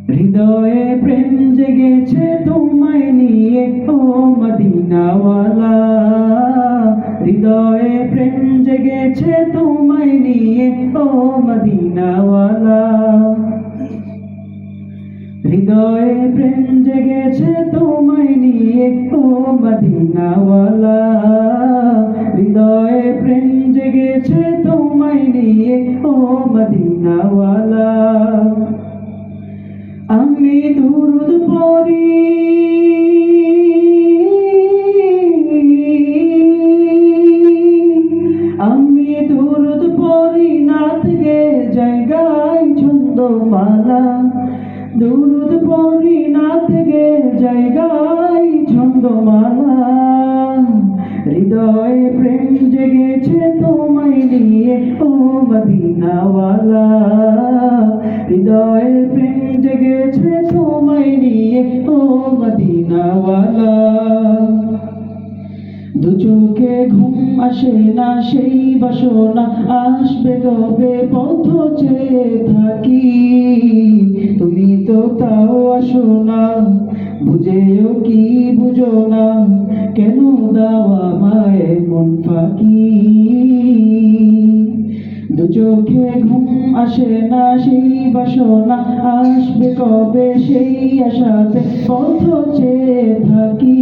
হৃদয়ে প্রেম জেগেছে তোমায় নিয়ে ও মদিনাওয়ালা। হৃদয়ে প্রেম জেগেছে তোমায় নিয়ে ও মদিনাওয়ালা। হৃদয়ে প্রেম জেগেছে তোমায় নিয়ে ও মদিনাওয়ালা। হৃদয়ে প্রেম জেগেছে তোমায় নিয়ে ও মদিনাওয়ালা। আমি দুরুদ পড়ি, আমি দুরুদ পড়ি নাত গে জায়গায় ছন্দমালা। দুরুদ পড়ি নাত গে জায়গায় ছন্দমালা। হৃদয়ে প্রেম জেগেছে তোমায় নিয়ে ও মদিনাওয়ালা। হৃদয়ে প্রেম জেগেছে তোমায় নিয়ে ও মদিনাওয়ালা। দু চোখে ঘুম আসে না সেই বাসনা আসবে কবে পথ চেয়ে থাকি। তুমি তো তাও আসো না, বুঝেও কি বুঝো না, কেন দাও আমায় মন ফাঁকি। দু চোখে ঘুম আসে না সেই বাসনা আসবে কবে সেই আশাতে পথ চেয়ে থাকি।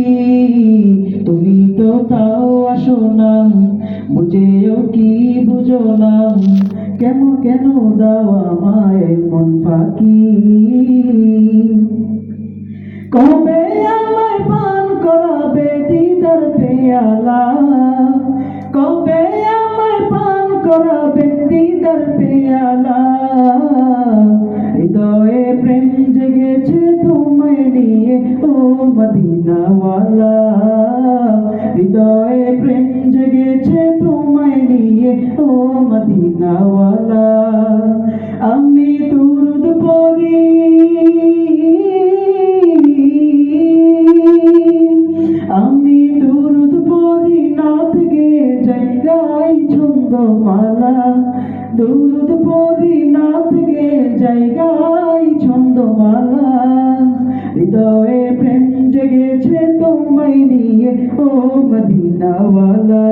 তুমি তো তাও আসো না, বুঝেও কি বুঝো না, কেন কেন দাও আমায় মন ফাঁকি। কবে আমায় পান করাবে দিদার পেয়ালা। কবে আমায় পান করাবে দিদার পেয়ালা। হৃদয়ে প্রেম জেগেছে তোমায় নিয়ে ও মদিনাওয়ালা। হৃদয়ে প্রেম জেগেছে তোমায় নিয়ে ও মদিনাওয়ালা। আমি দুরুদ পড়ি, আমি দুরুদ পড়ি নাত গে জায়গায় ছন্দমালা। দুরুদ পড়ি নাত গে জায়গায় ছন্দমালা। হৃদয়ে প্রেম জেগেছে তোমায় নিয়ে ও মদিনাওয়ালা।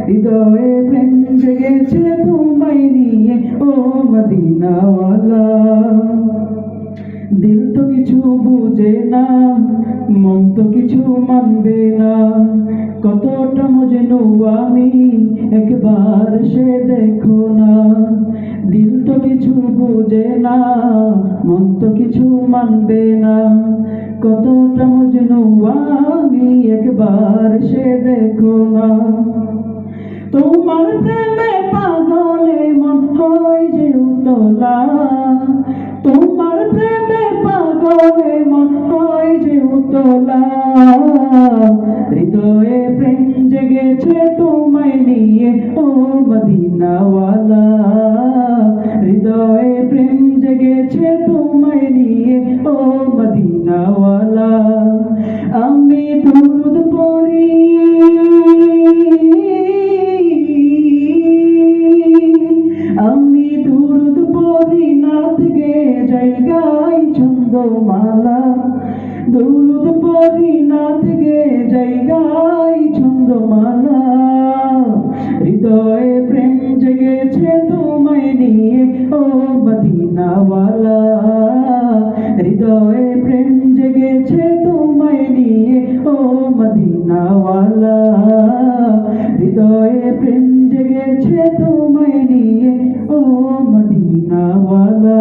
হৃদয়ে প্রেম জেগেছে তোমায় নিয়ে ও মদিনাওয়ালা। দিল তো কিছু বুঝে না, মন তো কিছু মানবে না, কতটা মজনু আমি একবার সে দেখো না। দিল তো কিছু বুঝে না, মন তো কিছু মানবে না, কতটা মজনু আমি একবার সে দেখো না। তোমার প্রেমে পাগলে মন হয় যে উতলা। তোমার প্রেমে পাগলে মন হয় যে উতলা। হৃদয়ে প্রেম জেগেছে তোমায় নিয়ে ও মদিনাওয়ালা। হৃদয়ে প্রেম জেগেছে তোমায় নিয়ে ও মদিনাওয়ালা। আমি দুরুদ পড়ি, আমি দুরুদ পড়ি নাত গে জায়গায় ছন্দমালা। দুরুদ পড়ি নাত গে জায়গায় ছন্দমালা। হৃদয়ে প্রেম জেগেছে তোমায় নিয়ে ও মদিনাওয়ালা। হৃদয়ে প্রেম জেগেছে তোমায় নিয়ে ও মদিনাওয়ালা। হৃদয়ে প্রেম জেগেছে তোমায় নিয়ে ও মদিনাওয়ালা।